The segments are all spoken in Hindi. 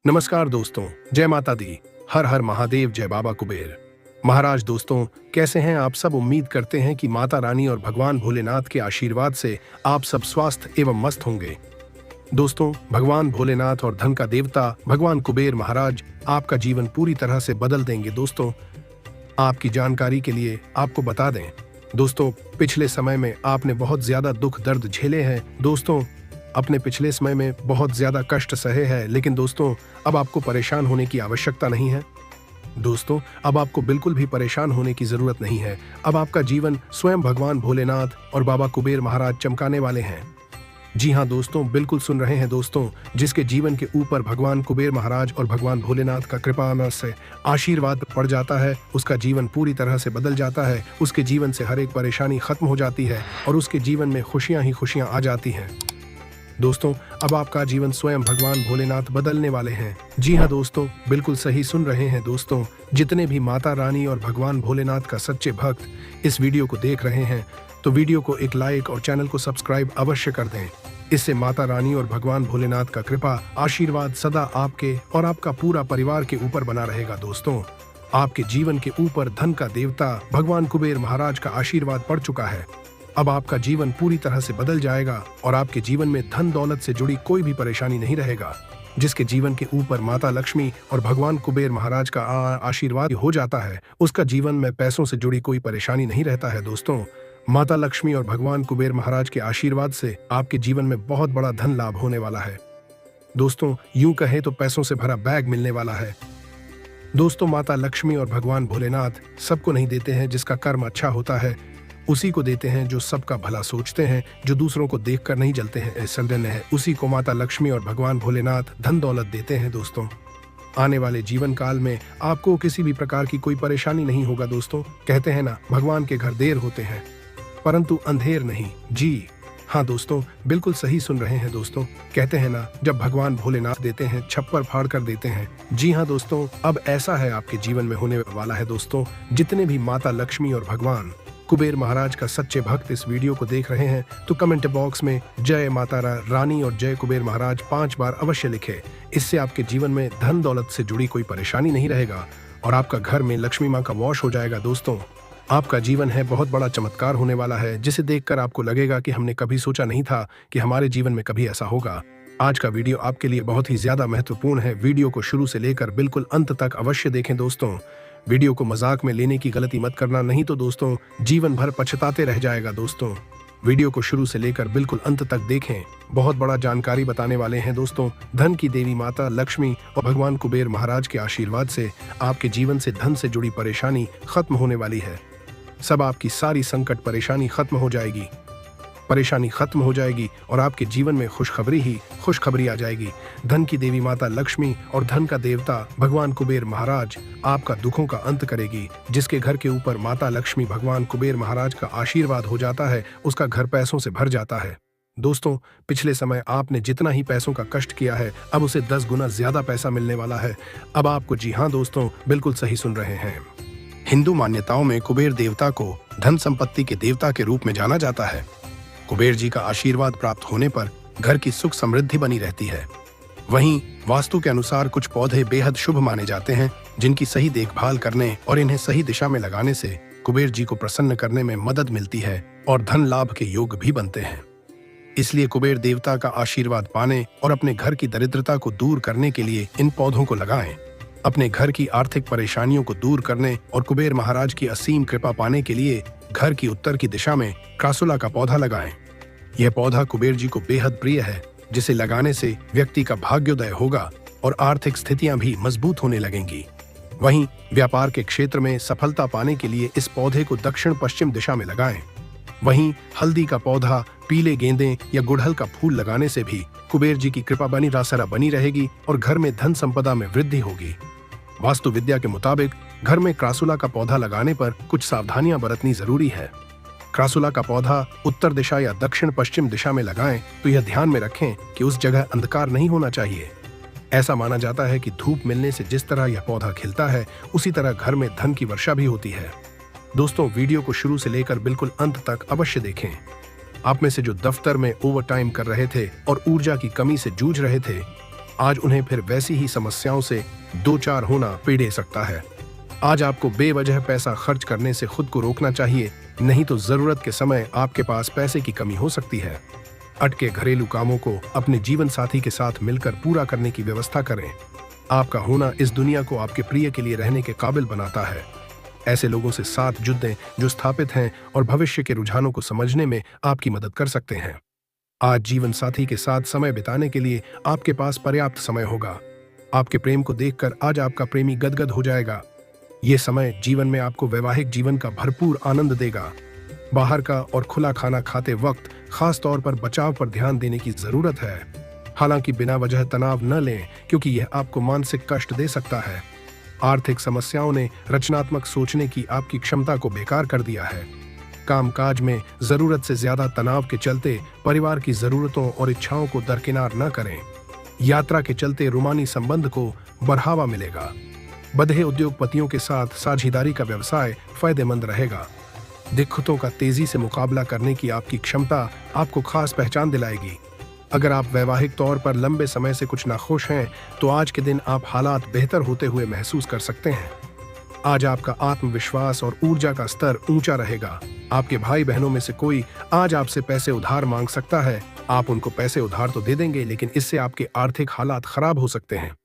नमस्कार दोस्तों, जय माता दी। हर हर महादेव, जय बाबा कुबेर महाराज। दोस्तों, कैसे हैं आप सब? उम्मीद करते हैं कि माता रानी और भगवान भोलेनाथ के आशीर्वाद से आप सब स्वस्थ एवं मस्त होंगे। दोस्तों, भगवान भोलेनाथ और धन का देवता भगवान कुबेर महाराज आपका जीवन पूरी तरह से बदल देंगे। दोस्तों, आपकी जानकारी के लिए आपको बता दें दोस्तों, पिछले समय में आपने बहुत ज्यादा दुख दर्द झेले हैं। दोस्तों, अपने पिछले समय में बहुत ज्यादा कष्ट सहे हैं, लेकिन दोस्तों अब आपको परेशान होने की आवश्यकता नहीं है। दोस्तों, अब आपको बिल्कुल भी परेशान होने की जरूरत नहीं है। अब आपका जीवन स्वयं भगवान भोलेनाथ और बाबा कुबेर महाराज चमकाने वाले हैं। जी हाँ दोस्तों, बिल्कुल सुन रहे हैं दोस्तों। जिसके जीवन के ऊपर भगवान कुबेर महाराज और भगवान भोलेनाथ का कृपा से आशीर्वाद पड़ जाता है, उसका जीवन पूरी तरह से बदल जाता है। उसके जीवन से हर एक परेशानी खत्म हो जाती है और उसके जीवन में खुशियां ही खुशियां आ जाती हैं। दोस्तों, अब आपका जीवन स्वयं भगवान भोलेनाथ बदलने वाले हैं। जी हाँ दोस्तों, बिल्कुल सही सुन रहे हैं दोस्तों। जितने भी माता रानी और भगवान भोलेनाथ का सच्चे भक्त इस वीडियो को देख रहे हैं, तो वीडियो को एक लाइक और चैनल को सब्सक्राइब अवश्य कर दें। इससे माता रानी और भगवान भोलेनाथ का कृपा आशीर्वाद सदा आपके और आपका पूरा परिवार के ऊपर बना रहेगा। दोस्तों, आपके जीवन के ऊपर धन का देवता भगवान कुबेर महाराज का आशीर्वाद पड़ चुका है। अब आपका जीवन पूरी तरह से बदल जाएगा और आपके जीवन में धन दौलत से जुड़ी कोई भी परेशानी नहीं रहेगा। जिसके जीवन के ऊपर माता लक्ष्मी और भगवान कुबेर महाराज का आशीर्वाद हो जाता है, उसका जीवन में पैसों से जुड़ी कोई परेशानी नहीं रहता है। दोस्तों, माता लक्ष्मी और भगवान कुबेर महाराज के आशीर्वाद से आपके जीवन में बहुत बड़ा धन लाभ होने वाला है। दोस्तों, यूं कहें तो पैसों से भरा बैग मिलने वाला है। दोस्तों, माता लक्ष्मी और भगवान भोलेनाथ सबको नहीं देते हैं जिसका कर्म अच्छा होता है, उसी को देते हैं जो सबका भला सोचते हैं, जो दूसरों को देखकर नहीं जलते हैं, सौजन्य है, उसी को माता लक्ष्मी और भगवान भोलेनाथ धन दौलत देते हैं। दोस्तों, आने वाले जीवन काल में आपको किसी भी प्रकार की कोई परेशानी नहीं होगा। दोस्तों, कहते हैं ना, भगवान के घर देर होते हैं परंतु अंधेर नहीं। जी हाँ दोस्तों, बिल्कुल सही सुन रहे हैं दोस्तों। कहते हैं ना, जब भगवान भोलेनाथ देते हैं, छप्पर फाड़ कर देते हैं। जी हाँ दोस्तों, अब ऐसा है आपके जीवन में होने वाला है। दोस्तों, जितने भी माता लक्ष्मी और भगवान कुबेर महाराज का सच्चे भक्त इस वीडियो को देख रहे हैं, तो कमेंट बॉक्स में जय माता रानी और जय कुबेर महाराज 5 बार अवश्य लिखे। इससे आपके जीवन में धन दौलत से जुड़ी कोई परेशानी नहीं रहेगा और आपका घर में लक्ष्मी माँ का वास हो जाएगा। दोस्तों, आपका जीवन है बहुत बड़ा चमत्कार होने वाला है, जिसे देखकर आपको लगेगा कि हमने कभी सोचा नहीं था कि हमारे जीवन में कभी ऐसा होगा। आज का वीडियो आपके लिए बहुत ही ज्यादा महत्वपूर्ण है। वीडियो को शुरू से लेकर बिल्कुल अंत तक अवश्य देखें। दोस्तों, वीडियो को मजाक में लेने की गलती मत करना, नहीं तो दोस्तों जीवन भर पछताते रह जाएगा। दोस्तों, वीडियो को शुरू से लेकर बिल्कुल अंत तक देखें, बहुत बड़ा जानकारी बताने वाले हैं। दोस्तों, धन की देवी माता लक्ष्मी और भगवान कुबेर महाराज के आशीर्वाद से आपके जीवन से धन से जुड़ी परेशानी खत्म होने वाली है। सब आपकी सारी संकट परेशानी खत्म हो जाएगी, परेशानी खत्म हो जाएगी और आपके जीवन में खुशखबरी ही खुशखबरी आ जाएगी। धन की देवी माता लक्ष्मी और धन का देवता भगवान कुबेर महाराज आपका दुखों का अंत करेगी। जिसके घर के ऊपर माता लक्ष्मी भगवान कुबेर महाराज का आशीर्वाद हो जाता है, उसका घर पैसों से भर जाता है। दोस्तों, पिछले समय आपने जितना ही पैसों का कष्ट किया है, अब उसे 10 गुना ज्यादा पैसा मिलने वाला है। अब आपको, जी हाँ दोस्तों, बिल्कुल सही सुन रहे हैं। हिंदू मान्यताओं में कुबेर देवता को धन संपत्ति के देवता के रूप में जाना जाता है। कुबेर जी का आशीर्वाद प्राप्त होने पर घर की सुख समृद्धि बनी रहती है। वहीं वास्तु के अनुसार कुछ पौधे बेहद शुभ माने जाते हैं, जिनकी सही देखभाल करने और इन्हें सही दिशा में लगाने से कुबेर जी को प्रसन्न करने में मदद मिलती है और धन लाभ के योग भी बनते हैं। इसलिए कुबेर देवता का आशीर्वाद पाने और अपने घर की दरिद्रता को दूर करने के लिए इन पौधों को लगाएं। अपने घर की आर्थिक परेशानियों को दूर करने और कुबेर महाराज की असीम कृपा पाने के लिए घर की उत्तर की दिशा में क्रासुला का पौधा लगाएं। यह पौधा कुबेर जी को बेहद प्रिय है, जिसे लगाने से व्यक्ति का भाग्योदय होगा और आर्थिक स्थितियां भी मजबूत होने लगेंगी। वहीं व्यापार के क्षेत्र में सफलता पाने के लिए इस पौधे को दक्षिण पश्चिम दिशा में लगाएं। वहीं हल्दी का पौधा, पीले गेंदे या गुड़हल का फूल लगाने से भी कुबेर जी की कृपा बनी रहेगी और घर में धन संपदा में वृद्धि होगी। वास्तु विद्या के मुताबिक घर में क्रासुला का पौधा लगाने पर कुछ सावधानियां बरतनी जरूरी है। क्रासुला का पौधा उत्तर दिशा या दक्षिण पश्चिम दिशा में लगाएं तो यह ध्यान में रखें कि उस जगह अंधकार नहीं होना चाहिए। ऐसा माना जाता है कि धूप मिलने से जिस तरह यह पौधा खिलता है, उसी तरह घर में धन की वर्षा भी होती है। दोस्तों, वीडियो को शुरू से लेकर बिल्कुल अंत तक अवश्य देखें। आप में से जो दफ्तर में ओवर टाइम कर रहे थे और ऊर्जा की कमी से जूझ रहे थे, आज उन्हें फिर वैसी ही समस्याओं से दो चार होना पीड़े सकता है। आज आपको बेवजह पैसा खर्च करने से खुद को रोकना चाहिए, नहीं तो जरूरत के समय आपके पास पैसे की कमी हो सकती है। अटके घरेलू कामों को अपने जीवन साथी के साथ मिलकर पूरा करने की व्यवस्था करें। आपका होना इस दुनिया को आपके प्रिय के लिए रहने के काबिल बनाता है। ऐसे लोगों से साथ जुड़ें जो स्थापित हैं और भविष्य के रुझानों को समझने में आपकी मदद कर सकते हैं। आज जीवन साथी के साथ समय बिताने के लिए आपके पास पर्याप्त समय होगा। आपके प्रेम को देखकर आज आपका प्रेमी गदगद हो जाएगा। ये समय जीवन में आपको वैवाहिक जीवन का भरपूर आनंद देगा। बाहर का और खुला खाना खाते वक्त खास तौर पर बचाव पर ध्यान देने की जरूरत है। हालांकि बिना वजह तनाव न लें, क्योंकि यह आपको मानसिक कष्ट दे सकता है। आर्थिक समस्याओं ने रचनात्मक सोचने की आपकी क्षमता को बेकार कर दिया है। कामकाज में जरूरत से ज्यादा तनाव के चलते परिवार की जरूरतों और इच्छाओं को दरकिनार न करें। यात्रा के चलते रूमानी संबंध को बढ़ावा मिलेगा। बधे उद्योगपतियों के साथ साझेदारी का व्यवसाय फायदेमंद रहेगा। दिक्कतों का तेजी से मुकाबला करने की आपकी क्षमता आपको खास पहचान दिलाएगी। अगर आप वैवाहिक तौर पर लंबे समय से कुछ नाखुश हैं, तो आज के दिन आप हालात बेहतर होते हुए महसूस कर सकते हैं। आज आपका आत्मविश्वास और ऊर्जा का स्तर ऊंचा रहेगा। आपके भाई बहनों में से कोई आज आपसे पैसे उधार मांग सकता है। आप उनको पैसे उधार तो दे देंगे, लेकिन इससे आपके आर्थिक हालात खराब हो सकते हैं।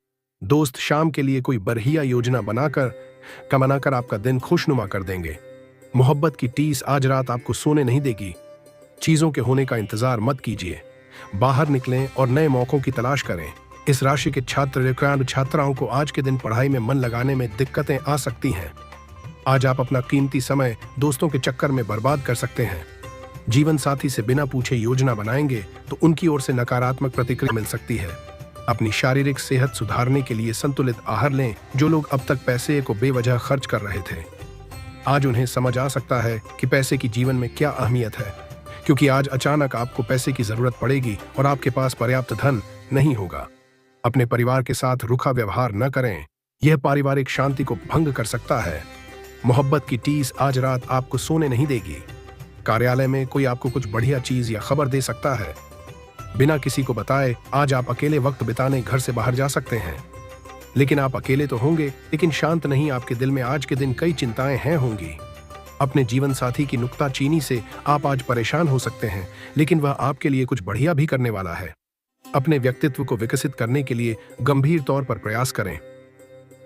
दोस्त शाम के लिए कोई बढ़िया योजना बनाकर आपका दिन खुशनुमा कर देंगे। मोहब्बत की टीस आज रात आपको सोने नहीं देगी। चीजों के होने का इंतजार मत कीजिए। बाहर निकलें और नए मौकों की तलाश करें। इस राशि के छात्राओं को आज के दिन पढ़ाई में मन लगाने में दिक्कतें आ सकती हैं। आज आप अपना कीमती समय दोस्तों के चक्कर में बर्बाद कर सकते हैं। जीवन साथी से बिना पूछे योजना बनाएंगे तो उनकी ओर से नकारात्मक प्रतिक्रिया मिल सकती है। अपनी शारीरिक सेहत सुधारने के लिए संतुलित आहार लें। जो लोग अब तक पैसे को बेवजह खर्च कर रहे थे, आज उन्हें समझ आ सकता है कि पैसे की जीवन में क्या अहमियत है, क्योंकि आज अचानक आपको पैसे की जरूरत पड़ेगी और आपके पास पर्याप्त धन नहीं होगा। अपने परिवार के साथ रूखा व्यवहार न करें, यह पारिवारिक शांति को भंग कर सकता है। मोहब्बत की टीस आज रात आपको सोने नहीं देगी। कार्यालय में कोई आपको कुछ बढ़िया चीज या खबर दे सकता है। बिना किसी को बताए आज आप अकेले वक्त बिताने घर से बाहर जा सकते हैं। लेकिन आप अकेले तो होंगे, लेकिन शांत नहीं। आपके दिल में आज के दिन कई चिंताएं हैं होंगी। अपने जीवन साथी की नुक्ताचीनी से आप आज परेशान हो सकते हैं, लेकिन वह आपके लिए कुछ बढ़िया भी करने वाला है। अपने व्यक्तित्व को विकसित करने के लिए गंभीर तौर पर प्रयास करें।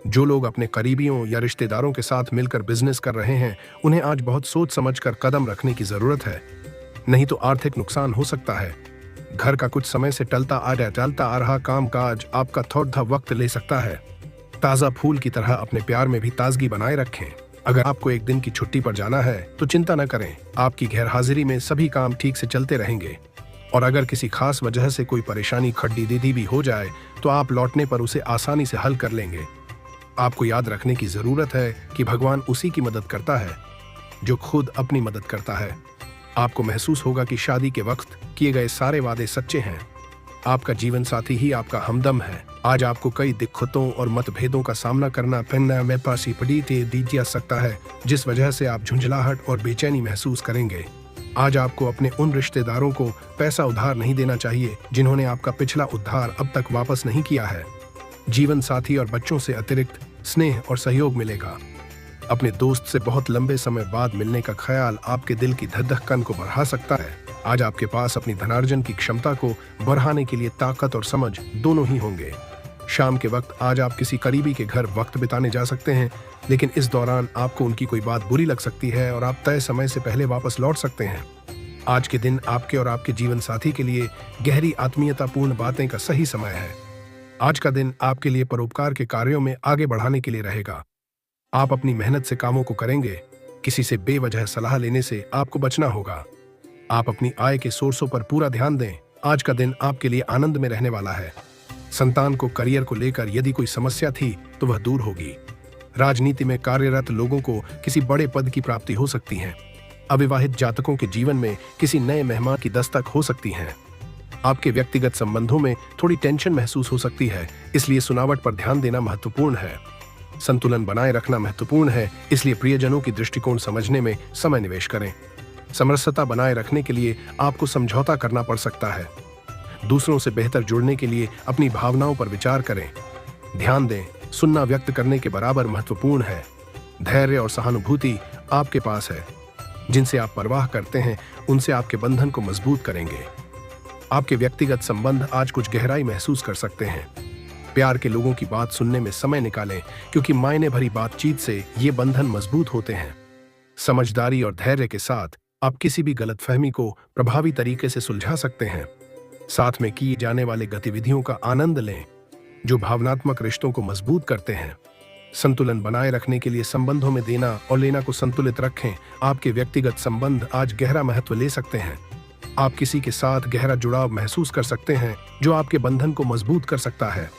जो लोग अपने करीबियों या रिश्तेदारों के साथ मिलकर बिजनेस कर रहे हैं, उन्हें आज बहुत सोच समझकर कदम रखने की जरूरत है, नहीं तो आर्थिक नुकसान हो सकता है। घर का कुछ समय से टलता आ रहा कामकाज आपका थोड़ा वक्त ले सकता है। ताजा फूल की तरह अपने प्यार में भी ताजगी बनाए रखें। अगर आपको एक दिन की छुट्टी पर जाना है तो चिंता न करें, आपकी गैर हाजिरी में सभी काम ठीक से चलते रहेंगे। और अगर किसी खास वजह से कोई परेशानी खड्डी दीदी भी हो जाए तो आप लौटने पर उसे आसानी से हल कर लेंगे। आपको याद रखने की जरूरत है कि भगवान उसी की मदद करता है जो खुद अपनी मदद करता है। आपको महसूस होगा कि शादी के वक्त किए गए सारे वादे सच्चे हैं। आपका जीवन साथी ही आपका हमदम है। आज आपको कई दिक्कतों और मतभेदों का सामना करना दी जा सकता है, जिस वजह से आप झुंझलाहट और बेचैनी महसूस करेंगे। आज आपको अपने उन रिश्तेदारों को पैसा उधार नहीं देना चाहिए जिन्होंने आपका पिछला उधार अब तक वापस नहीं किया है। जीवन साथी और बच्चों से अतिरिक्त स्नेह और सहयोग मिलेगा। अपने दोस्त से बहुत लंबे समय बाद मिलने का ख्याल आपके दिल की धड़कन को बढ़ा सकता है। आज आपके पास अपनी धनार्जन की क्षमता को बढ़ाने के लिए ताकत और समझ दोनों ही होंगे। शाम के वक्त आज आप किसी करीबी के घर वक्त बिताने जा सकते हैं, लेकिन इस दौरान आपको उनकी कोई बात बुरी लग सकती है और आप तय समय से पहले वापस लौट सकते हैं। आज के दिन आपके और आपके जीवन साथी के लिए गहरी आत्मीयतापूर्ण बातें का सही समय है। आज का दिन आपके लिए परोपकार के कार्यों में आगे बढ़ाने के लिए रहेगा। आप अपनी मेहनत से कामों को करेंगे। किसी से बेवजह सलाह लेने से आपको बचना होगा। आप अपनी आय के सोर्सों पर पूरा ध्यान दें। आज का दिन आपके लिए आनंद में रहने वाला है। संतान को करियर को लेकर यदि कोई समस्या थी तो वह दूर होगी। राजनीति में कार्यरत लोगों को किसी बड़े पद की प्राप्ति हो सकती है। अविवाहित जातकों के जीवन में किसी नए मेहमान की दस्तक हो सकती है। आपके व्यक्तिगत संबंधों में थोड़ी टेंशन महसूस हो सकती है, इसलिए सुनावट पर ध्यान देना महत्वपूर्ण है। संतुलन बनाए रखना महत्वपूर्ण है, इसलिए प्रियजनों की दृष्टिकोण समझने में समय निवेश करें। समरसता बनाए रखने के लिए आपको समझौता करना पड़ सकता है। दूसरों से बेहतर जुड़ने के लिए अपनी भावनाओं पर विचार करें। ध्यान दें, सुनना व्यक्त करने के बराबर महत्वपूर्ण है। धैर्य और सहानुभूति आपके पास है। जिनसे आप परवाह करते हैं उनसे आपके बंधन को मजबूत करेंगे। आपके व्यक्तिगत संबंध आज कुछ गहराई महसूस कर सकते हैं। प्यार के लोगों की बात सुनने में समय निकालें, क्योंकि मायने भरी बातचीत से ये बंधन मजबूत होते हैं। समझदारी और धैर्य के साथ आप किसी भी गलतफहमी को प्रभावी तरीके से सुलझा सकते हैं। साथ में किए जाने वाले गतिविधियों का आनंद लें, जो भावनात्मक रिश्तों को मजबूत करते हैं। संतुलन बनाए रखने के लिए संबंधों में देना और लेना को संतुलित रखें। आपके व्यक्तिगत संबंध आज गहरा महत्व ले सकते हैं। आप किसी के साथ गहरा जुड़ाव महसूस कर सकते हैं, जो आपके बंधन को मजबूत कर सकता है।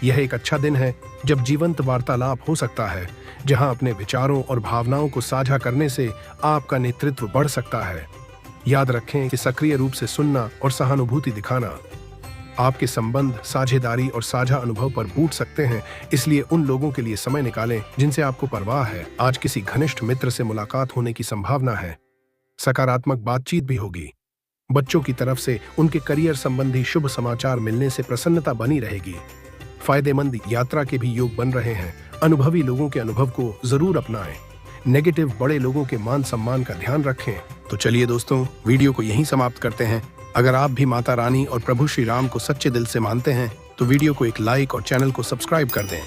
यह एक अच्छा दिन है जब जीवंत वार्तालाप हो सकता है, जहां अपने विचारों और भावनाओं को साझा करने से आपका नेतृत्व बढ़ सकता है। याद रखें कि सक्रिय रूप से सुनना और सहानुभूति दिखाना आपके संबंध, साझेदारी और साझा अनुभव पर बूट सकते हैं। इसलिए उन लोगों के लिए समय निकालें जिनसे आपको परवाह है। आज किसी घनिष्ठ मित्र से मुलाकात होने की संभावना है। सकारात्मक बातचीत भी होगी। बच्चों की तरफ से उनके करियर संबंधी शुभ समाचार मिलने से प्रसन्नता बनी रहेगी। फायदेमंद यात्रा के भी योग बन रहे हैं। अनुभवी लोगों के अनुभव को जरूर अपनाएं। नेगेटिव बड़े लोगों के मान सम्मान का ध्यान रखें। तो चलिए दोस्तों, वीडियो को यहीं समाप्त करते हैं। अगर आप भी माता रानी और प्रभु श्री राम को सच्चे दिल से मानते हैं तो वीडियो को एक लाइक और चैनल को सब्सक्राइब कर दें।